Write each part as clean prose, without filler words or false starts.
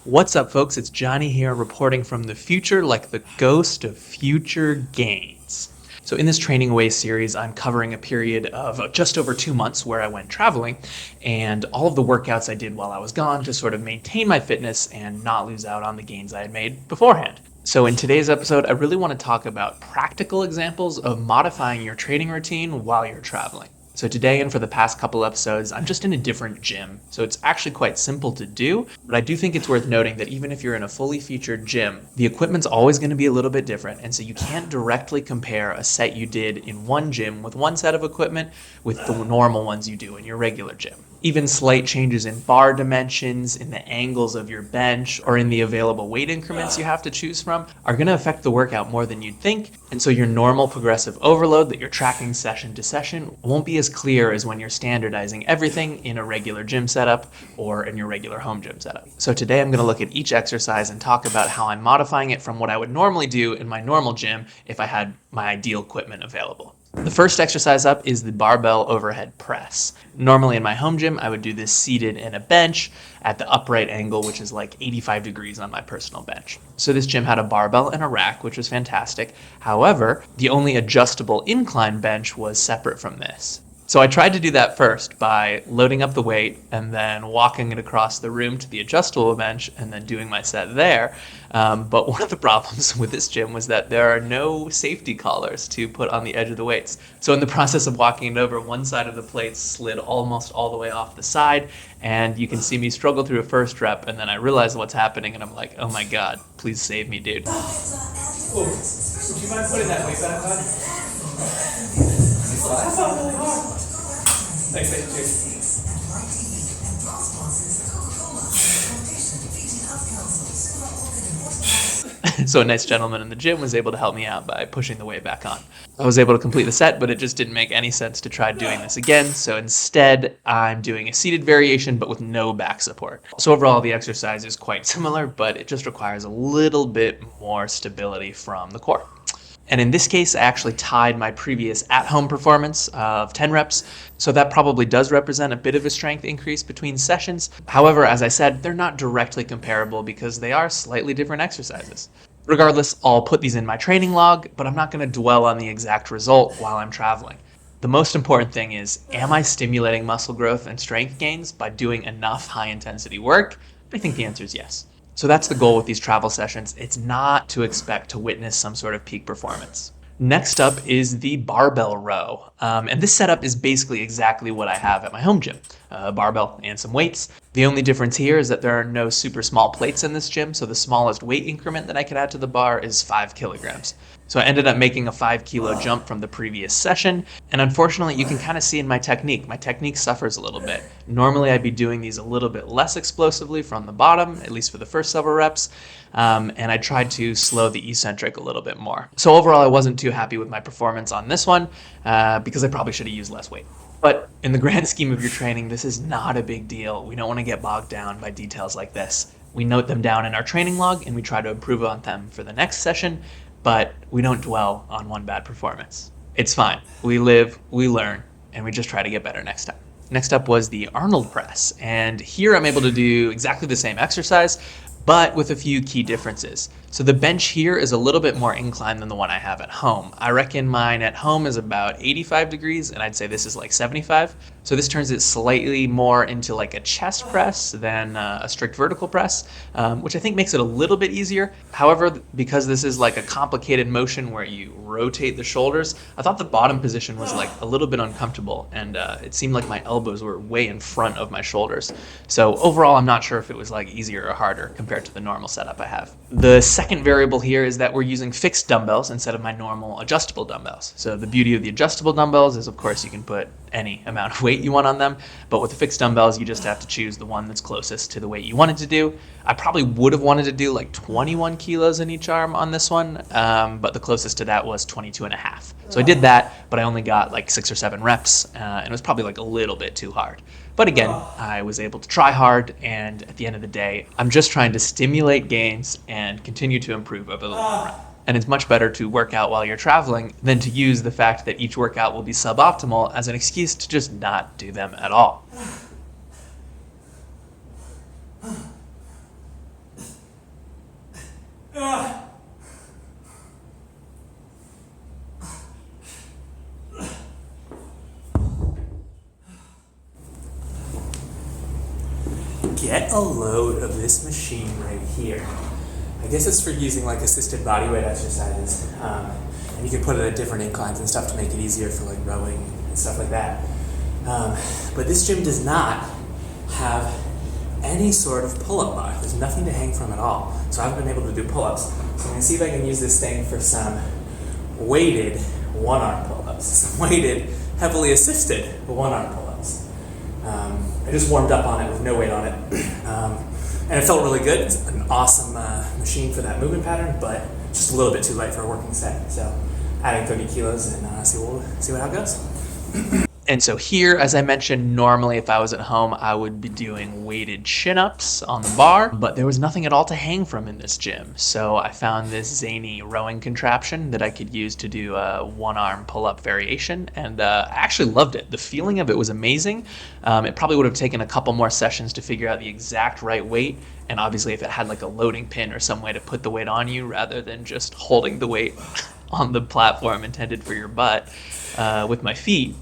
What's up, folks? It's Johnny here reporting from the future like the ghost of future gains. So in this Training Away series, I'm covering a period of just over 2 months where I went traveling and all of the workouts I did while I was gone to sort of maintain my fitness and not lose out on the gains I had made beforehand. So in today's episode, I really want to talk about practical examples of modifying your training routine while you're traveling. So today and for the past couple episodes, I'm just in a different gym. So it's actually quite simple to do, but I do think it's worth noting that even if you're in a fully featured gym, the equipment's always going to be a little bit different. And so you can't directly compare a set you did in one gym with one set of equipment with the normal ones you do in your regular gym. Even slight changes in bar dimensions, in the angles of your bench, or in the available weight increments you have to choose from are going to affect the workout more than you'd think. And so your normal progressive overload that you're tracking session to session won't be as clear as when you're standardizing everything in a regular gym setup or in your regular home gym setup. So today I'm going to look at each exercise and talk about how I'm modifying it from what I would normally do in my normal gym if I had my ideal equipment available. The first exercise up is the barbell overhead press. Normally in my home gym, I would do this seated in a bench at the upright angle, which is like 85 degrees on my personal bench. So this gym had a barbell and a rack, which was fantastic. However, the only adjustable incline bench was separate from this. So I tried to do that first by loading up the weight and then walking it across the room to the adjustable bench and then doing my set there. But one of the problems with this gym was that there are no safety collars to put on the edge of the weights. So in the process of walking it over, one side of the plate slid almost all the way off the side, and you can see me struggle through a first rep, and then I realize what's happening, and I'm like, oh my God, please save me, dude. Oh, would you mind putting that weight back on? That's not really hard. Thanks. So a nice gentleman in the gym was able to help me out by pushing the weight back on. I was able to complete the set, but it just didn't make any sense to try doing this again. So instead, I'm doing a seated variation, but with no back support. So overall, the exercise is quite similar, but it just requires a little bit more stability from the core. And in this case, I actually tied my previous at-home performance of 10 reps, so that probably does represent a bit of a strength increase between sessions. However, as I said, they're not directly comparable because they are slightly different exercises. Regardless, I'll put these in my training log, but I'm not going to dwell on the exact result while I'm traveling. The most important thing is, am I stimulating muscle growth and strength gains by doing enough high-intensity work? I think the answer is yes. So that's the goal with these travel sessions. It's not to expect to witness some sort of peak performance. Next up is the barbell row. And this setup is basically exactly what I have at my home gym. A barbell and some weights. The only difference here is that there are no super small plates in this gym, so the smallest weight increment that I could add to the bar is 5 kilograms. So I ended up making a 5-kilo jump from the previous session, and unfortunately you can kind of see in my technique suffers a little bit. Normally I'd be doing these a little bit less explosively from the bottom, at least for the first several reps, and I tried to slow the eccentric a little bit more. So overall I wasn't too happy with my performance on this one, because I probably should have used less weight. But in the grand scheme of your training, this is not a big deal. We don't want to get bogged down by details like this. We note them down in our training log and we try to improve on them for the next session, but we don't dwell on one bad performance. It's fine. We live, we learn, and we just try to get better next time. Next up was the Arnold press, and here I'm able to do exactly the same exercise, but with a few key differences. So the bench here is a little bit more inclined than the one I have at home. I reckon mine at home is about 85 degrees, and I'd say this is like 75. So this turns it slightly more into like a chest press than a strict vertical press, which I think makes it a little bit easier. However, because this is like a complicated motion where you rotate the shoulders, I thought the bottom position was like a little bit uncomfortable, and it seemed like my elbows were way in front of my shoulders. So overall, I'm not sure if it was like easier or harder compared to the normal setup I have. The second variable here is that we're using fixed dumbbells instead of my normal adjustable dumbbells. So the beauty of the adjustable dumbbells is, of course, you can put any amount of weight you want on them, but with the fixed dumbbells, you just have to choose the one that's closest to the weight you wanted to do. I probably would have wanted to do like 21 kilos in each arm on this one, but the closest to that was 22 and a half. So I did that, but I only got like 6 or 7 reps, and it was probably like a little bit too hard. But again, I was able to try hard, and at the end of the day, I'm just trying to stimulate gains and continue to improve over the long run. And it's much better to work out while you're traveling than to use the fact that each workout will be suboptimal as an excuse to just not do them at all. get a load of this machine right here. I guess it's for using like assisted bodyweight exercises. And you can put it at different inclines and stuff to make it easier for like rowing and stuff like that. But this gym does not have any sort of pull-up bar. There's nothing to hang from at all. So I haven't been able to do pull-ups. So I'm going to see if I can use this thing for some weighted one-arm pull-ups. Some weighted, heavily assisted one-arm pull-ups. I just warmed up on it with no weight on it. And it felt really good. It's an awesome machine for that movement pattern, but just a little bit too light for a working set. So adding 30 kilos and see how it goes. And so here, as I mentioned, normally if I was at home, I would be doing weighted chin-ups on the bar, but there was nothing at all to hang from in this gym. So I found this zany rowing contraption that I could use to do a one-arm pull-up variation, and I actually loved it. The feeling of it was amazing. It probably would have taken a couple more sessions to figure out the exact right weight, and obviously if it had like a loading pin or some way to put the weight on you rather than just holding the weight on the platform intended for your butt with my feet,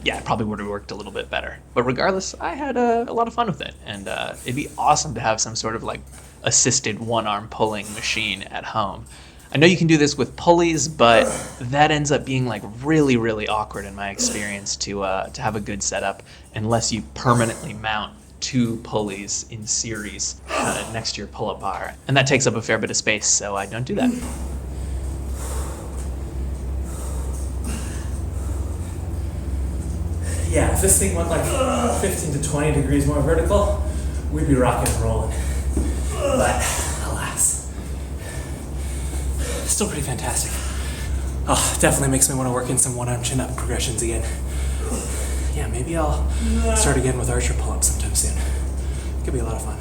it probably would have worked a little bit better. But regardless, I had a lot of fun with it, and it'd be awesome to have some sort of like assisted one-arm pulling machine at home. I know you can do this with pulleys, but that ends up being like really, really awkward in my experience to have a good setup unless you permanently mount 2 pulleys in series next to your pull-up bar, and that takes up a fair bit of space, so I don't do that. Yeah, if this thing went like 15 to 20 degrees more vertical, we'd be rocking and rolling. But alas, still pretty fantastic. Oh, definitely makes me want to work in some one-arm chin-up progressions again. Yeah, maybe I'll start again with archer pull-ups sometime soon. Could be a lot of fun.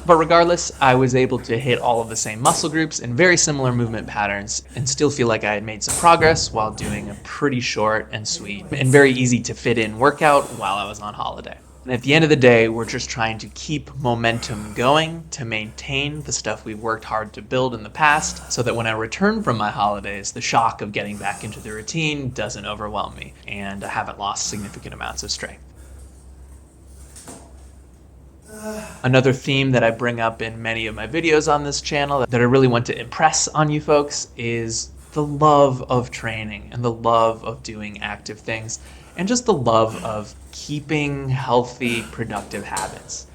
But regardless, I was able to hit all of the same muscle groups and very similar movement patterns and still feel like I had made some progress while doing a pretty short and sweet and very easy to fit in workout while I was on holiday. And at the end of the day, we're just trying to keep momentum going to maintain the stuff we've worked hard to build in the past so that when I return from my holidays, the shock of getting back into the routine doesn't overwhelm me and I haven't lost significant amounts of strength. Another theme that I bring up in many of my videos on this channel that I really want to impress on you folks is the love of training and the love of doing active things and just the love of keeping healthy, productive habits.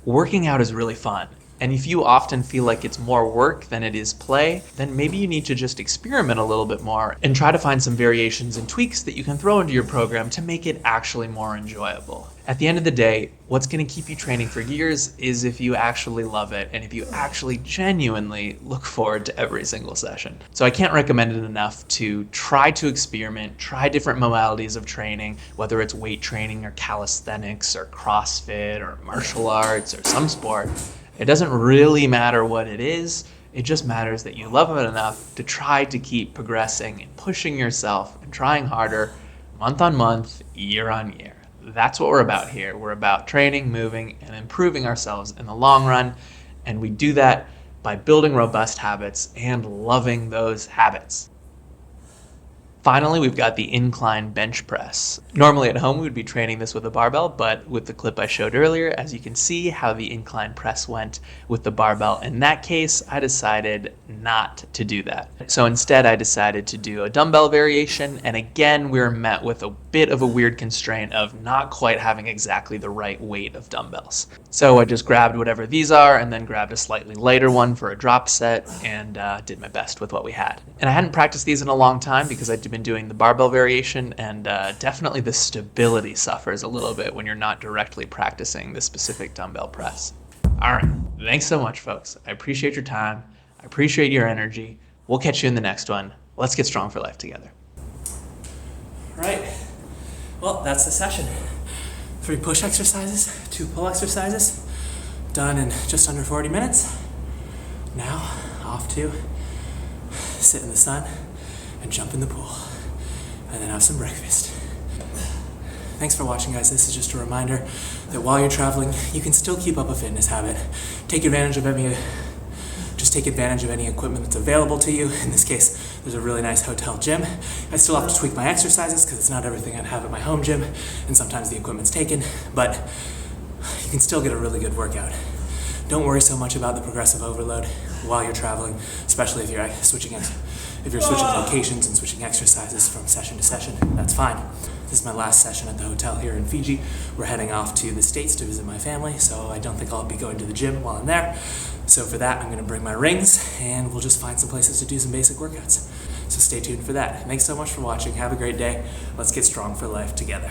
Working out is really fun. And if you often feel like it's more work than it is play, then maybe you need to just experiment a little bit more and try to find some variations and tweaks that you can throw into your program to make it actually more enjoyable. At the end of the day, what's going to keep you training for years is if you actually love it and if you actually genuinely look forward to every single session. So I can't recommend it enough to try to experiment, try different modalities of training, whether it's weight training or calisthenics or CrossFit or martial arts or some sport. It doesn't really matter what it is. It just matters that you love it enough to try to keep progressing and pushing yourself and trying harder month on month, year on year. That's what we're about here. We're about training, moving, and improving ourselves in the long run. And we do that by building robust habits and loving those habits. Finally, we've got the incline bench press. Normally at home, we would be training this with a barbell, but with the clip I showed earlier, as you can see how the incline press went with the barbell. In that case, I decided not to do that. So instead, I decided to do a dumbbell variation. And again, we were met with a bit of a weird constraint of not quite having exactly the right weight of dumbbells. So I just grabbed whatever these are and then grabbed a slightly lighter one for a drop set and did my best with what we had. And I hadn't practiced these in a long time because I'd been doing the barbell variation, and definitely the stability suffers a little bit when you're not directly practicing the specific dumbbell press. All right, thanks so much, folks. I appreciate your time. I appreciate your energy. We'll catch you in the next one. Let's get strong for life together. All right, well, that's the session. 3 push exercises, 2 pull exercises, done in just under 40 minutes. Now, off to sit in the sun and jump in the pool, and then have some breakfast. Thanks for watching, guys. This is just a reminder that while you're traveling, you can still keep up a fitness habit. Take advantage of any equipment that's available to you. In this case, There's a really nice hotel gym. I still have to tweak my exercises because it's not everything I'd have at my home gym, and sometimes the equipment's taken, but you can still get a really good workout. Don't worry so much about the progressive overload while you're traveling, especially if you're switching locations and switching exercises from session to session. That's fine. This is my last session at the hotel here in Fiji. We're heading off to the States to visit my family, so I don't think I'll be going to the gym while I'm there. So for that, I'm going to bring my rings, and we'll just find some places to do some basic workouts. So stay tuned for that. Thanks so much for watching. Have a great day. Let's get strong for life together.